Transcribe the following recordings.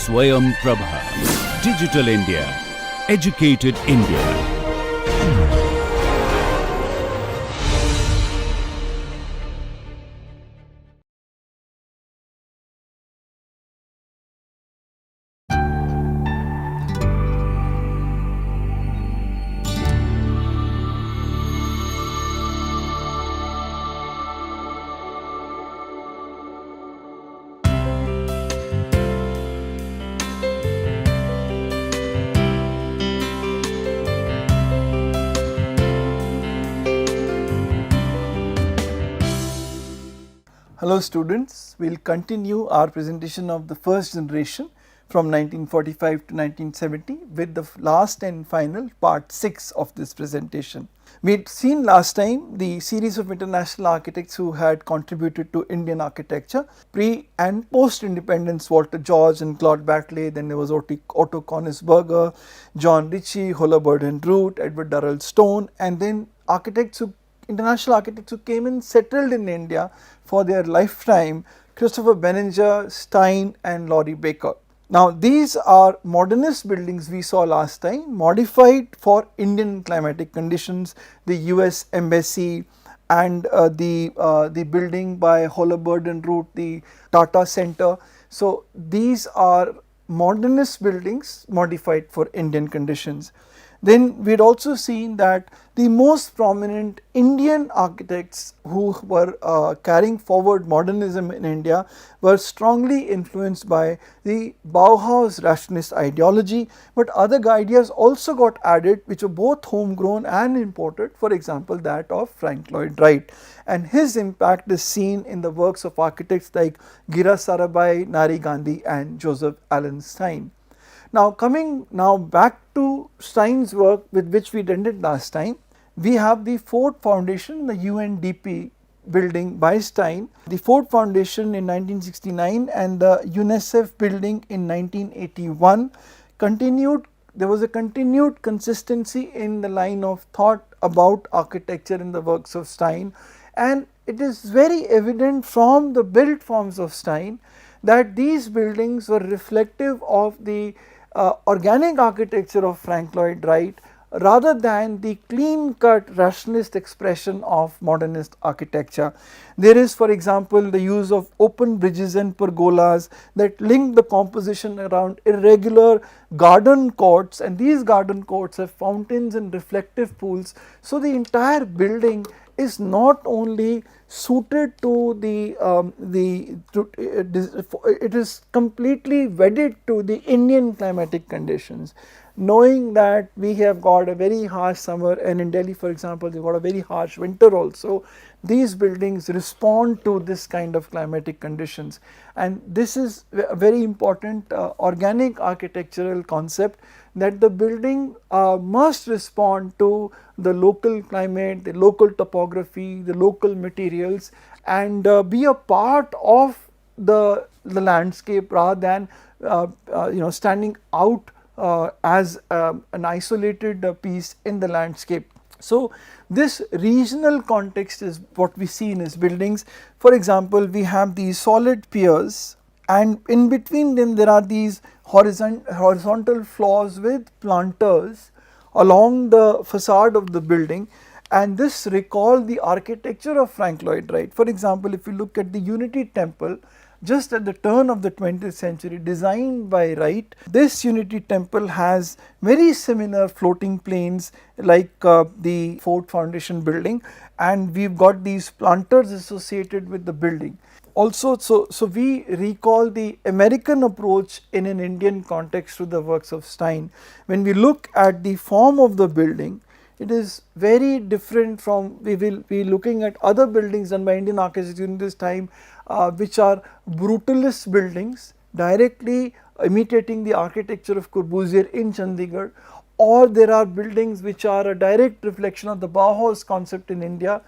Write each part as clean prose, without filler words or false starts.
SwayamPrabha. Digital India. Educated India. Hello students, we will continue our presentation of the first generation from 1945 to 1970 with the last and final part 6 of this presentation. We had seen last time the series of international architects who had contributed to Indian architecture pre and post independence: Walter George and Claude Batley, then there was Otto Koenigsberger, John Ritchie, Holabird and Root, Edward Durrell Stone, and then international architects who came and settled in India for their lifetime: Christopher Benninger, Stein and Laurie Baker. Now these are modernist buildings we saw last time, modified for Indian climatic conditions, the US Embassy and the building by Holabird and Root, the Tata Center. So these are modernist buildings modified for Indian conditions. Then we had also seen that the most prominent Indian architects who were carrying forward modernism in India were strongly influenced by the Bauhaus rationalist ideology, but other ideas also got added which were both homegrown and imported, for example that of Frank Lloyd Wright, and his impact is seen in the works of architects like Gira Sarabhai, Nari Gandhi and Joseph Allen Stein. Now coming back to Stein's work with which we ended last time, we have the Ford Foundation, the UNDP building by Stein, the Ford Foundation in 1969 and the UNICEF building in 1981 continued. There was a continued consistency in the line of thought about architecture in the works of Stein, and it is very evident from the built forms of Stein that these buildings were reflective of the organic architecture of Frank Lloyd Wright rather than the clean cut rationalist expression of modernist architecture. There is, for example, the use of open bridges and pergolas that link the composition around irregular garden courts, and these garden courts have fountains and reflective pools. So the entire building is not only suited to it is completely wedded to the Indian climatic conditions. Knowing that we have got a very harsh summer, and in Delhi for example they have got a very harsh winter also, these buildings respond to this kind of climatic conditions, and this is a very important organic architectural concept, that the building must respond to the local climate, the local topography, the local materials, and be a part of the landscape rather than standing out as an isolated piece in the landscape. So this regional context is what we see in his buildings. For example, we have these solid piers, and in between them there are these horizontal floors with planters along the facade of the building, and this recall the architecture of Frank Lloyd Wright. For example, if you look at the Unity Temple just at the turn of the 20th century, designed by Wright, this Unity Temple has very similar floating planes like the Ford Foundation building, and we have got these planters associated with the building. Also, so we recall the American approach in an Indian context to the works of Stein. When we look at the form of the building, it is very different from, we will be looking at other buildings done by Indian architects during this time, which are brutalist buildings directly imitating the architecture of Corbusier in Chandigarh, or there are buildings which are a direct reflection of the Bauhaus concept in India.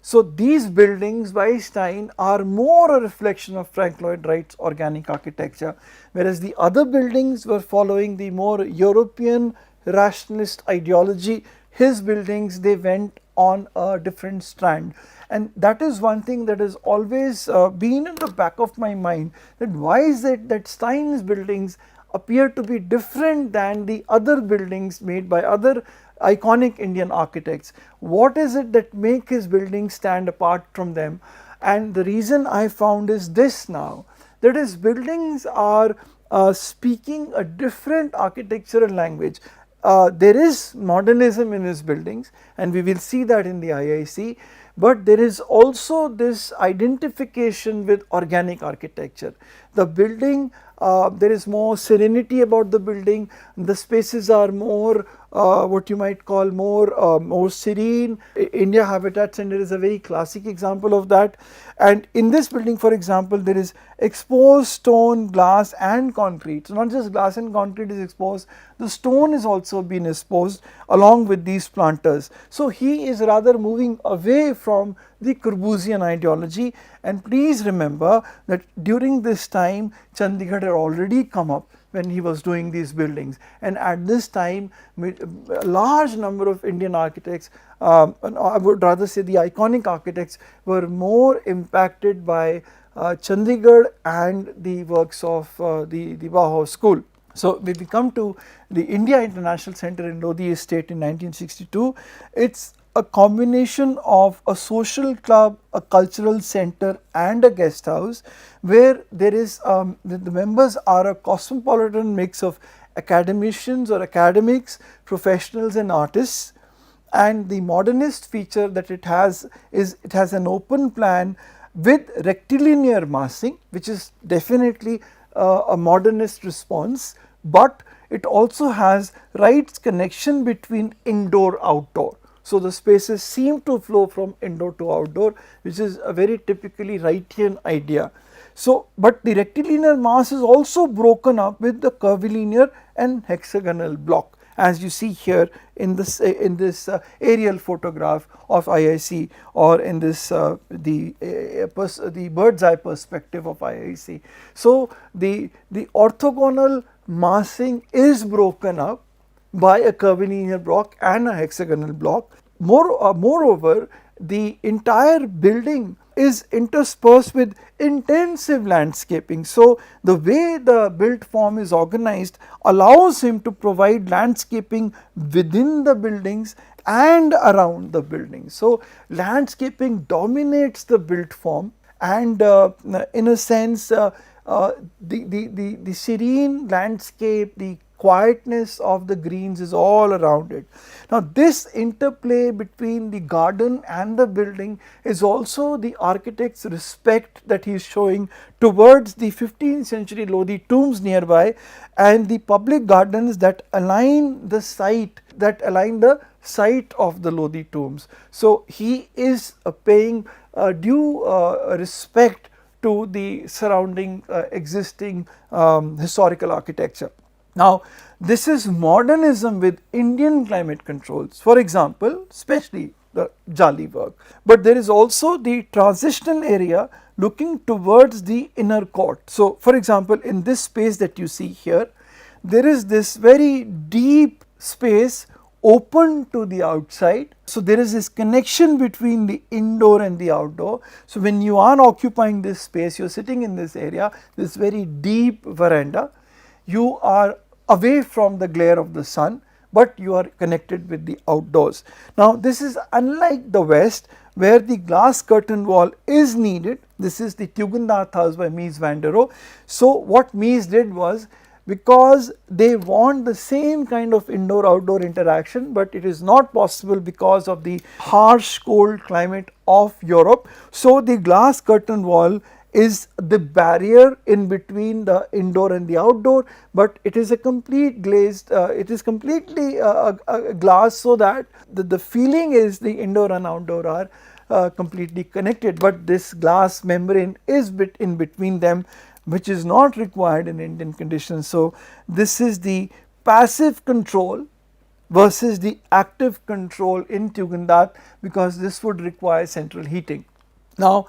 So these buildings by Stein are more a reflection of Frank Lloyd Wright's organic architecture, whereas the other buildings were following the more European rationalist ideology. His buildings, they went on a different strand, and that is one thing that has always been in the back of my mind, that why is it that Stein's buildings appear to be different than the other buildings made by other iconic Indian architects? What is it that make his buildings stand apart from them? And the reason I found is this now, that his buildings are speaking a different architectural language. There is modernism in his buildings, and we will see that in the IIC, but there is also this identification with organic architecture. The building, there is more serenity about the building, the spaces are more what you might call more serene. India Habitat Center is a very classic example of that. And in this building, for example, there is exposed stone, glass and concrete. So not just glass and concrete is exposed, the stone is also been exposed along with these planters. So he is rather moving away from the Corbusian ideology. And please remember that during this time Chandigarh had already come up when he was doing these buildings, and at this time a large number of Indian architects, I would rather say the iconic architects, were more impacted by Chandigarh and the works of the Bauhaus school. So when we come to the India International Center in Lodi Estate in 1962, it's a combination of a social club, a cultural center and a guest house, where there is the members are a cosmopolitan mix of academicians or academics, professionals and artists. And the modernist feature that it has is it has an open plan with rectilinear massing, which is definitely a modernist response, but it also has right connection between indoor outdoor. So the spaces seem to flow from indoor to outdoor, which is a very typically Wrightian idea. So, but the rectilinear mass is also broken up with the curvilinear and hexagonal block, as you see here in this aerial photograph of IIC, or in this the bird's eye perspective of IIC. So the orthogonal massing is broken up by a curvilinear block and a hexagonal block. Moreover, the entire building is interspersed with intensive landscaping. So the way the built form is organized allows him to provide landscaping within the buildings and around the buildings. So landscaping dominates the built form, and in a sense the serene landscape, the quietness of the greens is all around it. Now this interplay between the garden and the building is also the architect's respect that he is showing towards the 15th century Lodi tombs nearby and the public gardens that align the site, of the Lodi tombs. So he is paying due respect to the surrounding existing historical architecture. Now this is modernism with Indian climate controls, for example, especially the Jali work, but there is also the transitional area looking towards the inner court. So for example, in this space that you see here, there is this very deep space open to the outside. So there is this connection between the indoor and the outdoor. So when you are occupying this space, you are sitting in this area, this very deep veranda, you are away from the glare of the sun, but you are connected with the outdoors. Now this is unlike the West, where the glass curtain wall is needed. This is the Tugendhat house by Mies van der Rohe. So what Mies did was, because they want the same kind of indoor outdoor interaction, but it is not possible because of the harsh cold climate of Europe. So the glass curtain wall is the barrier in between the indoor and the outdoor, but it is a complete glazed, it is completely a glass, so that the feeling is the indoor and outdoor are completely connected, but this glass membrane is in between them, which is not required in Indian conditions. So this is the passive control versus the active control in Tugendhat, because this would require central heating. Now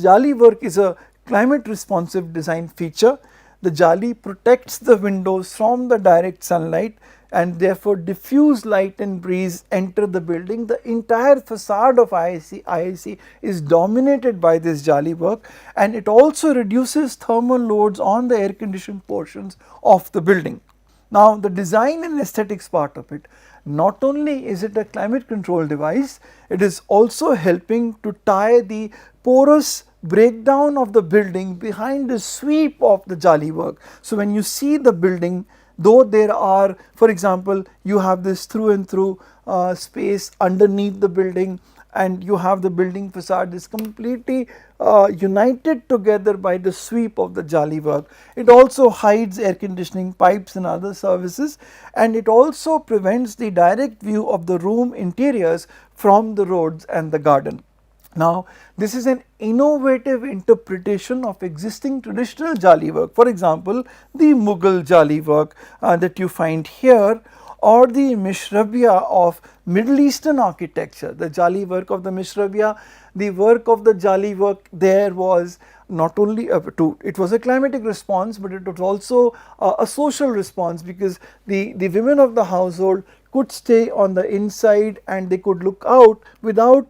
Jali work is a climate responsive design feature. The Jali protects the windows from the direct sunlight, and therefore diffuse light and breeze enter the building. The entire facade of IIC is dominated by this jali work, and it also reduces thermal loads on the air conditioned portions of the building. Now, the design and aesthetics part of it, not only is it a climate control device, it is also helping to tie the porous breakdown of the building behind the sweep of the jali work. So, when you see the building, though there are, for example, you have this through and through space underneath the building, and you have the building facade is completely united together by the sweep of the jali work. It also hides air conditioning pipes and other services, and it also prevents the direct view of the room interiors from the roads and the garden. Now, this is an innovative interpretation of existing traditional jali work. For example, the Mughal jali work that you find here, or the Mishrabia of Middle Eastern architecture, the jali work of the Mishrabia. The work of the jali work there was not only it was a climatic response, but it was also a social response, because the women of the household could stay on the inside and they could look out without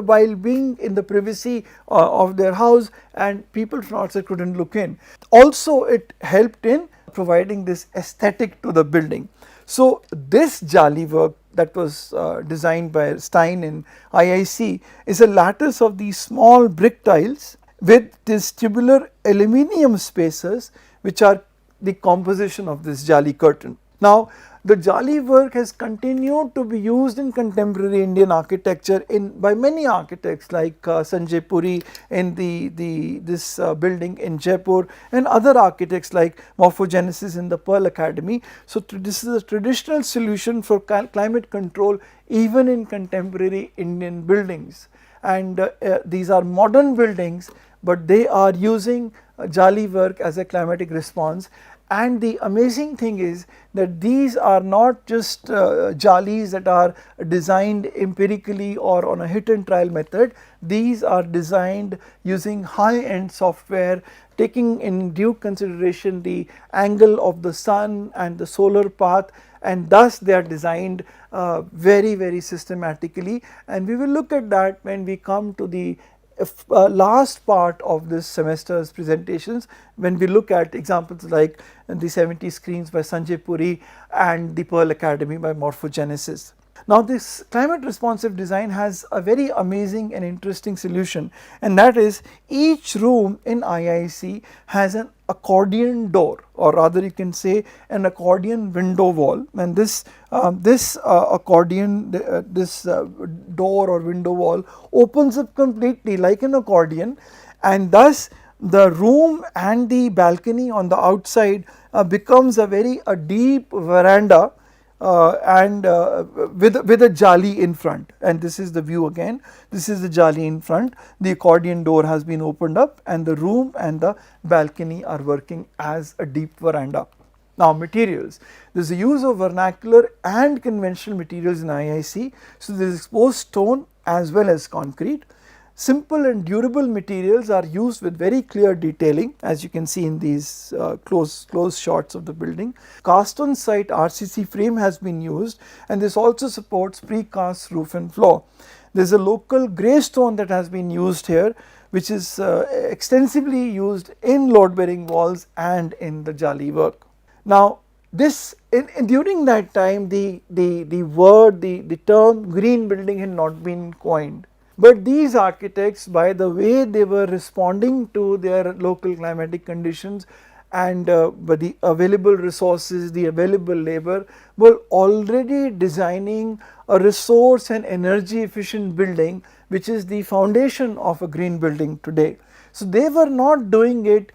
while being in the privacy of their house, and people from outside could not look in. Also, it helped in providing this aesthetic to the building. So, this jali work that was designed by Stein in IIC is a lattice of these small brick tiles with these tubular aluminium spacers, which are the composition of this jali curtain. Now, the jali work has continued to be used in contemporary Indian architecture by many architects like Sanjay Puri in this building in Jaipur, and other architects like Morphogenesis in the Pearl Academy. So, this is a traditional solution for climate control even in contemporary Indian buildings, and these are modern buildings, but they are using jali work as a climatic response. And the amazing thing is that these are not just jalis that are designed empirically or on a hit and trial method. These are designed using high end software, taking in due consideration the angle of the sun and the solar path, and thus they are designed very systematically, and we will look at that when we come to the last part of this semester's presentations, when we look at examples like the 70 screens by Sanjay Puri and the Pearl Academy by Morphogenesis. Now, this climate responsive design has a very amazing and interesting solution, and that is each room in IIC has an accordion door, or rather you can say an accordion window wall, and this accordion door or window wall opens up completely like an accordion, and thus the room and the balcony on the outside becomes a deep veranda with a jali in front, and this is the view again. This is the jali in front. The accordion door has been opened up, and the room and the balcony are working as a deep veranda. Now, materials. There is a use of vernacular and conventional materials in IIC. So, there is exposed stone as well as concrete. Simple and durable materials are used with very clear detailing, as you can see in these close shots of the building. Cast on site RCC frame has been used, and this also supports precast roof and floor. There is a local grey stone that has been used here, which is extensively used in load bearing walls and in the jali work. Now, during that time the term green building had not been coined. But these architects, by the way they were responding to their local climatic conditions and by the available resources, the available labor, were already designing a resource and energy efficient building, which is the foundation of a green building today. So, they were not doing it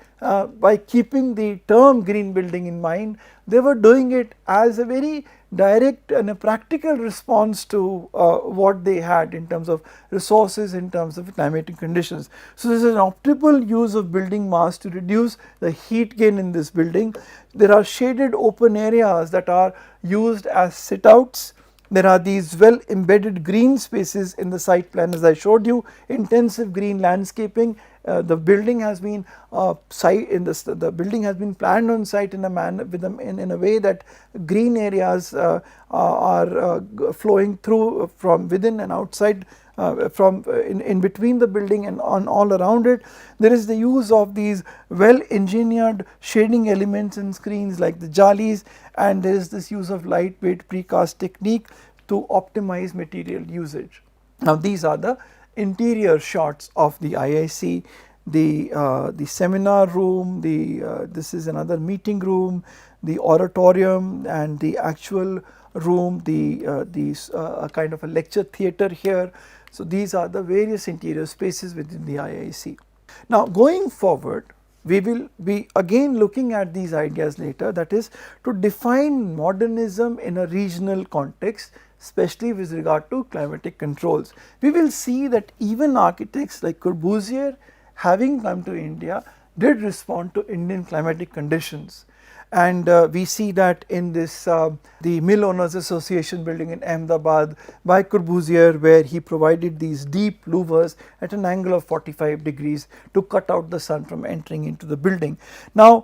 by keeping the term green building in mind. They were doing it as a very direct and a practical response to what they had in terms of resources, in terms of climatic conditions. So, this is an optimal use of building mass to reduce the heat gain in this building. There are shaded open areas that are used as sit outs. There are these well embedded green spaces in the site plan, as I showed you, intensive green landscaping The building has been the building has been planned on site in a manner in a way that green areas are flowing through from within and outside, from in between the building and on all around it. There is the use of these well engineered shading elements and screens like the jalis, and there is this use of lightweight precast technique to optimize material usage. Now these are the interior shots of the IIC, the seminar room, this is another meeting room, the auditorium and the actual room, a kind of a lecture theatre here. So these are the various interior spaces within the IIC. Now going forward, we will be again looking at these ideas later, that is to define modernism in a regional context, especially with regard to climatic controls. We will see that even architects like Corbusier, having come to India, did respond to Indian climatic conditions. And we see that in this the Mill Owners Association building in Ahmedabad by Corbusier, where he provided these deep louvers at an angle of 45 degrees to cut out the sun from entering into the building. Now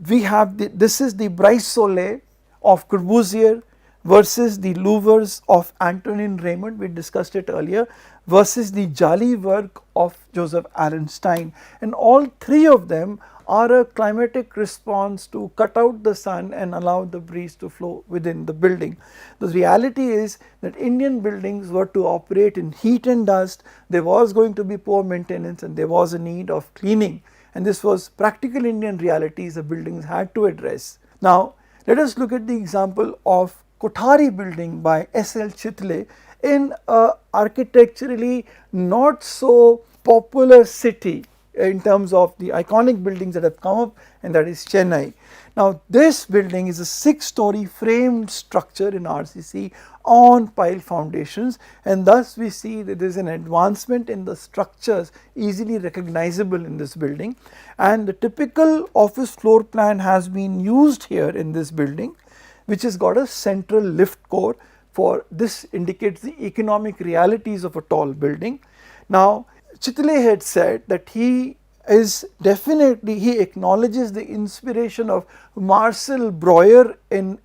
we have this is the Brise Soleil of Corbusier versus the louvers of Antonin Raymond, we discussed it earlier, versus the Jali work of Joseph Allen Stein, and all three of them are a climatic response to cut out the sun and allow the breeze to flow within the building. The reality is that Indian buildings were to operate in heat and dust, there was going to be poor maintenance and there was a need of cleaning, and this was practical Indian realities the buildings had to address. Now let us look at the example of Kothari building by S.L. Chitle in a architecturally not so popular city in terms of the iconic buildings that have come up, and that is Chennai. Now this building is a 6-story framed structure in RCC on pile foundations, and thus we see that there is an advancement in the structures easily recognizable in this building, and the typical office floor plan has been used here in this building, which has got a central lift core. For this indicates the economic realities of a tall building. Now Chitle had said that he acknowledges the inspiration of Marcel Breuer in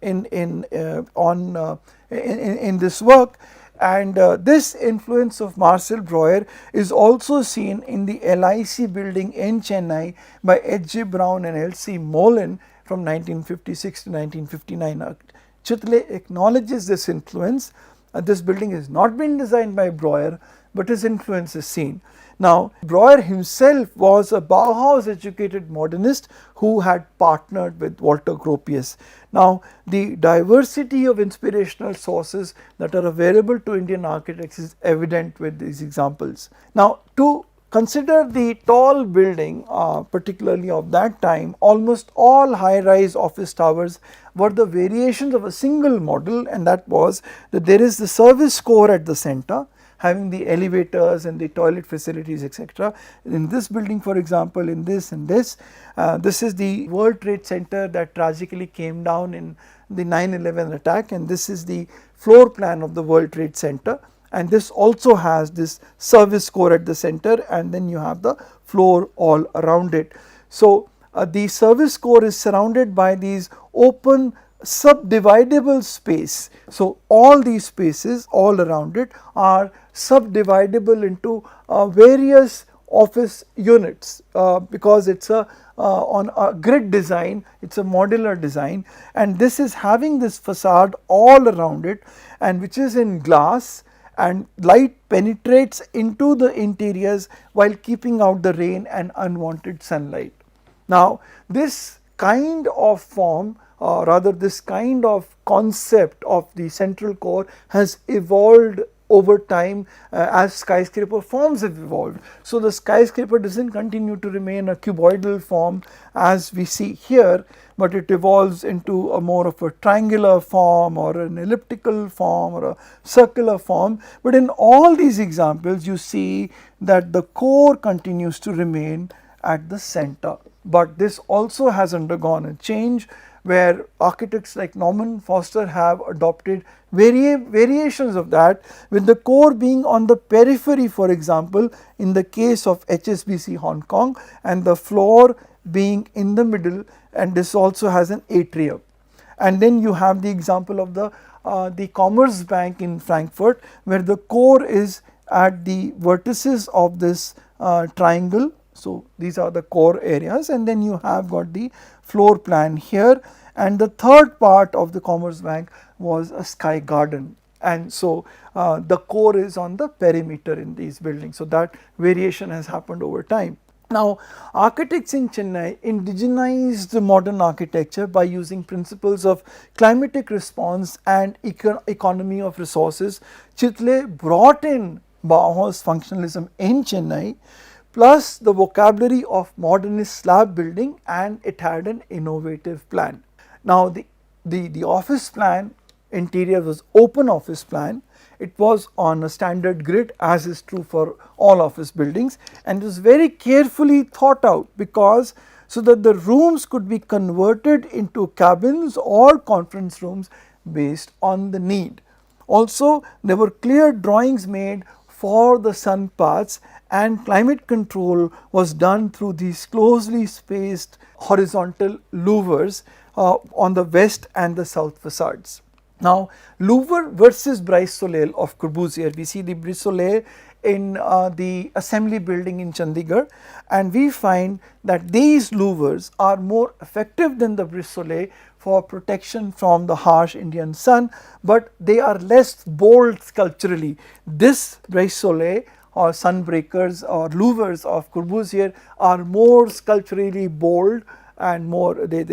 this work, and this influence of Marcel Breuer is also seen in the LIC building in Chennai by H.J. Brown and L.C. Molen from 1956 to 1959. Chitle acknowledges this influence. This building has not been designed by Breuer, but his influence is seen. Now Breuer himself was a Bauhaus educated modernist who had partnered with Walter Gropius. Now the diversity of inspirational sources that are available to Indian architects is evident with these examples. Now to consider the tall building, particularly of that time, almost all high-rise office towers were the variations of a single model, and that was that there is the service core at the center, having the elevators and the toilet facilities, etc. In this building, for example, in this and this is the World Trade Center that tragically came down in the 9/11 attack, and this is the floor plan of the World Trade Center. And this also has this service core at the center, and then you have the floor all around it. So the service core is surrounded by these open subdividable space. So all these spaces all around it are subdividable into various office units, because it's on a grid design, it's a modular design, and this is having this facade all around it, and which is in glass, and light penetrates into the interiors while keeping out the rain and unwanted sunlight. Now this kind of form, rather this kind of concept of the central core has evolved over time as skyscraper forms have evolved. So the skyscraper does not continue to remain a cuboidal form as we see here, but it evolves into a more of a triangular form or an elliptical form or a circular form. But in all these examples you see that the core continues to remain at the center, but this also has undergone a change where architects like Norman Foster have adopted variations of that, with the core being on the periphery, for example in the case of HSBC Hong Kong, and the floor being in the middle, and this also has an atrium. And then you have the example of the Commerce Bank in Frankfurt, where the core is at the vertices of this triangle. So, these are the core areas, and then you have got the floor plan here, and the third part of the Commerce Bank was a sky garden, and so the core is on the perimeter in these buildings. So, that variation has happened over time. Now, architects in Chennai indigenized modern architecture by using principles of climatic response and economy of resources. Chitle brought in Bauhaus functionalism in Chennai, plus the vocabulary of modernist slab building, and it had an innovative plan. Now, the office plan interior was open office plan. It was on a standard grid, as is true for all office buildings, and it was very carefully thought out, because so that the rooms could be converted into cabins or conference rooms based on the need. Also, there were clear drawings made for the sun paths, and climate control was done through these closely spaced horizontal louvers on the west and the south facades. Now, louver versus brise soleil of Corbusier, we see the brise soleil in the assembly building in Chandigarh, and we find that these louvers are more effective than the brise soleil for protection from the harsh Indian sun, but they are less bold sculpturally. This brise soleil or sunbreakers or louvers of Corbusier are more sculpturally bold, and more they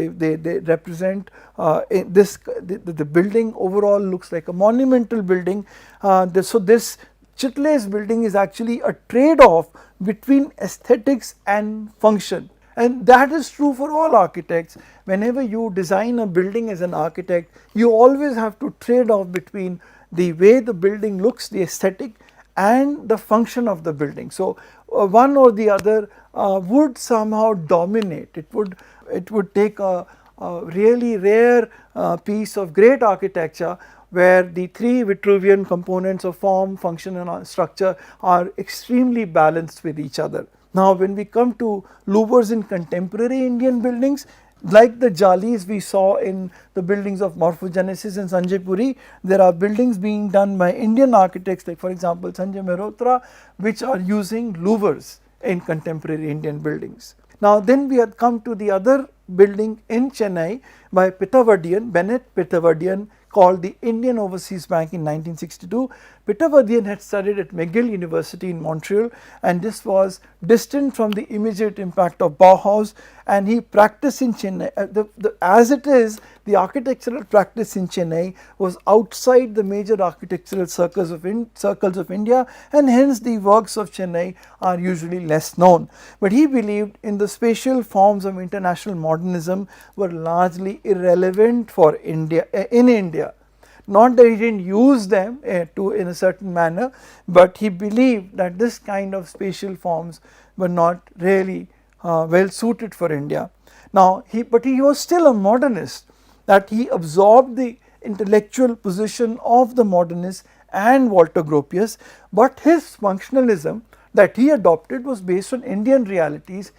represent the building overall looks like a monumental building. So, this Chitle's building is actually a trade-off between aesthetics and function, and that is true for all architects. Whenever you design a building as an architect, you always have to trade off between the way the building looks, the aesthetic, and the function of the building. So, one or the other would somehow dominate. It would take a really rare piece of great architecture where the three Vitruvian components of form, function and structure are extremely balanced with each other. Now, when we come to louvers in contemporary Indian buildings, like the jalis we saw in the buildings of Morphogenesis and Sanjay Puri, there are buildings being done by Indian architects, like for example Sanjay Mehrotra, which are using louvers in contemporary Indian buildings. Now, then we had come to the other building in Chennai by Pitavadian, Bennett Pitavadian, called the Indian Overseas Bank in 1962. Pitavadian had studied at McGill University in Montreal, and this was distant from the immediate impact of Bauhaus, and he practiced in Chennai. As it is, the architectural practice in Chennai was outside the major architectural circles of India, and hence the works of Chennai are usually less known. But he believed in the spatial forms of international modernism were largely irrelevant for India, in India. Not that he didn't use them in a certain manner, but he believed that this kind of spatial forms were not really well suited for India. Now, but he was still a modernist, that he absorbed the intellectual position of the modernists and Walter Gropius, but his functionalism that he adopted was based on Indian realities,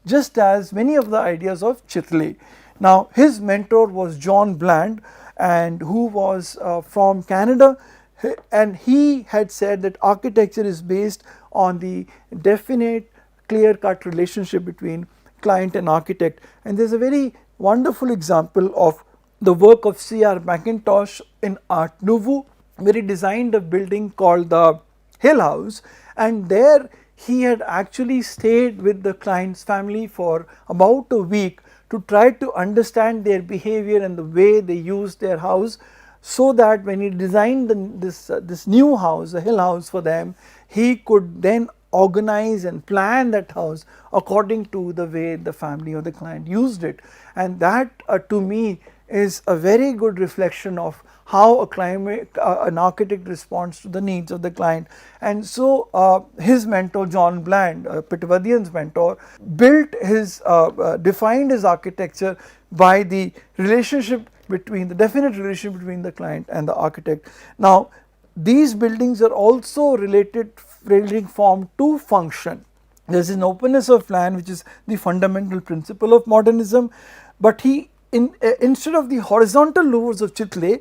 just as many of the ideas of Chitle. Now, his mentor was John Bland, and who was from Canada, and he had said that architecture is based on the definite clear-cut relationship between client and architect. And there is a very wonderful example of the work of C.R. Mackintosh in Art Nouveau, where he designed a building called the Hill House, and there he had actually stayed with the client's family for about a week to try to understand their behavior and the way they used their house, so that when he designed this new house, the Hill House for them, he could then organize and plan that house according to the way the family or the client used it. And that to me is a very good reflection of how an architect responds to the needs of the client. And so his mentor John Bland, Pitavadian's mentor, defined his architecture by the definite relationship between the client and the architect. Now these buildings are also relating form to function. There is an openness of plan which is the fundamental principle of modernism, but instead of the horizontal louvers of Chitle,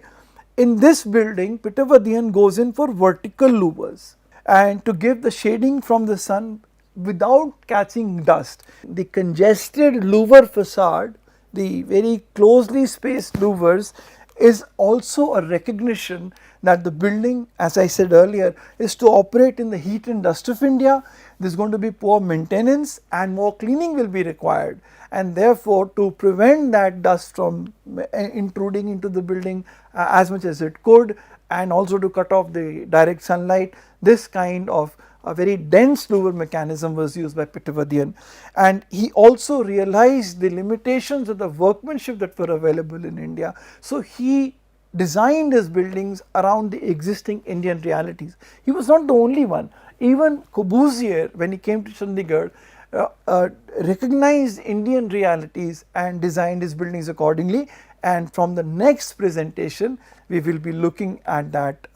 in this building Pitavadian goes in for vertical louvers, and to give the shading from the sun without catching dust. The congested louver facade, the very closely spaced louvers, is also a recognition that the building, as I said earlier, is to operate in the heat and dust of India. There is going to be poor maintenance and more cleaning will be required, and therefore to prevent that dust from intruding into the building as much as it could, and also to cut off the direct sunlight, this kind of a very dense louver mechanism was used by Pitavadian. And he also realized the limitations of the workmanship that were available in India. So he designed his buildings around the existing Indian realities. He was not the only one. Even Corbusier, when he came to Chandigarh, recognized Indian realities and designed his buildings accordingly. And from the next presentation, we will be looking at that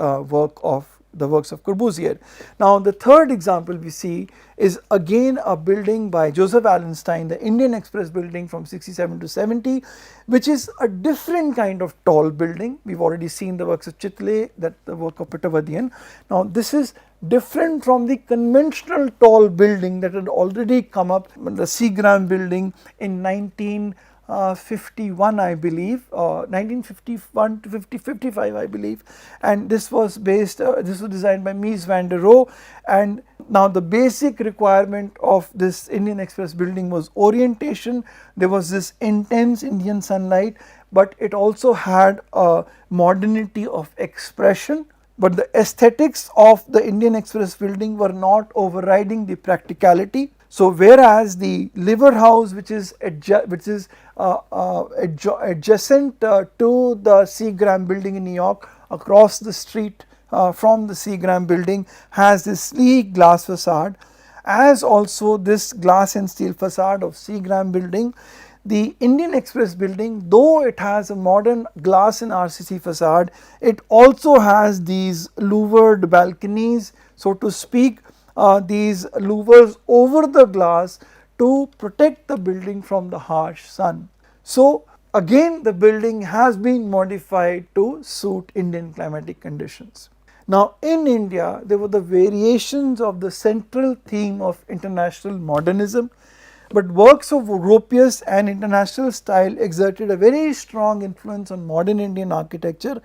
the works of Corbusier. Now the third example we see is again a building by Joseph Allenstein, the Indian Express building from 67 to 70, which is a different kind of tall building. We have already seen the works of Chitle, the work of Pitavadian. Now this is different from the conventional tall building that had already come up, the Seagram building in 1951 I believe, 1951 to 55 I believe, and this was designed by Mies van der Rohe. And now the basic requirement of this Indian Express building was orientation. There was this intense Indian sunlight, but it also had a modernity of expression. But the aesthetics of the Indian Express building were not overriding the practicality. So whereas the liver house, which is adjacent to the Seagram building in New York, across the street from the Seagram building, has this sleek glass facade, as also this glass and steel facade of Seagram building, the Indian Express building, though it has a modern glass and RCC facade, it also has these louvered balconies, so to speak, these louvers over the glass to protect the building from the harsh sun. So again the building has been modified to suit Indian climatic conditions. Now in India there were the variations of the central theme of international modernism, but works of Gropius and international style exerted a very strong influence on modern Indian architecture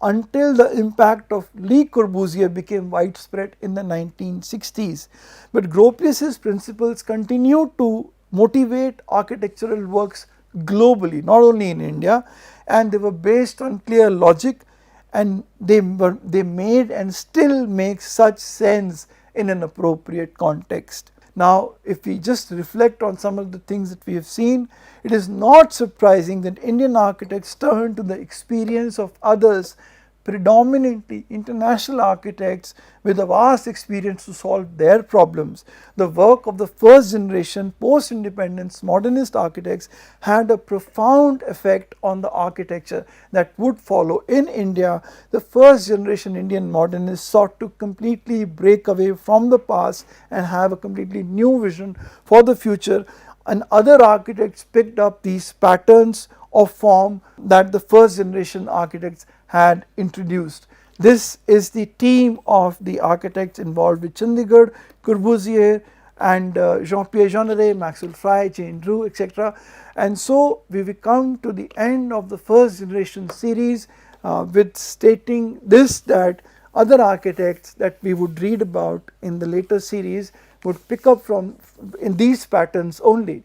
until the impact of Le Corbusier became widespread in the 1960s. But Gropius's principles continued to motivate architectural works globally, not only in India, and they were based on clear logic, and they made and still make such sense in an appropriate context. Now if we just reflect on some of the things that we have seen, it is not surprising that Indian architects turn to the experience of others, predominantly international architects with a vast experience to solve their problems. The work of the first generation post-independence modernist architects had a profound effect on the architecture that would follow. In India, the first generation Indian modernists sought to completely break away from the past and have a completely new vision for the future, and other architects picked up these patterns of form that the first generation architects had introduced. This is the team of the architects involved with Chandigarh, Corbusier and Jean-Pierre Jeanneret, Maxwell Fry, Jane Drew, etc. And so we will come to the end of the first generation series with stating this, that other architects that we would read about in the later series would pick up from in these patterns only.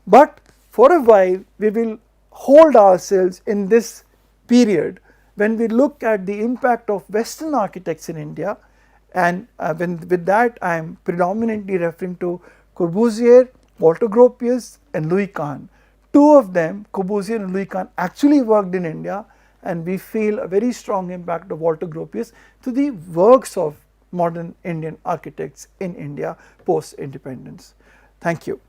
But for a while we will hold ourselves in this period when we look at the impact of Western architects in India, and with that I am predominantly referring to Corbusier, Walter Gropius and Louis Kahn. Two of them, Corbusier and Louis Kahn, actually worked in India, and we feel a very strong impact of Walter Gropius to the works of modern Indian architects in India post independence. Thank you.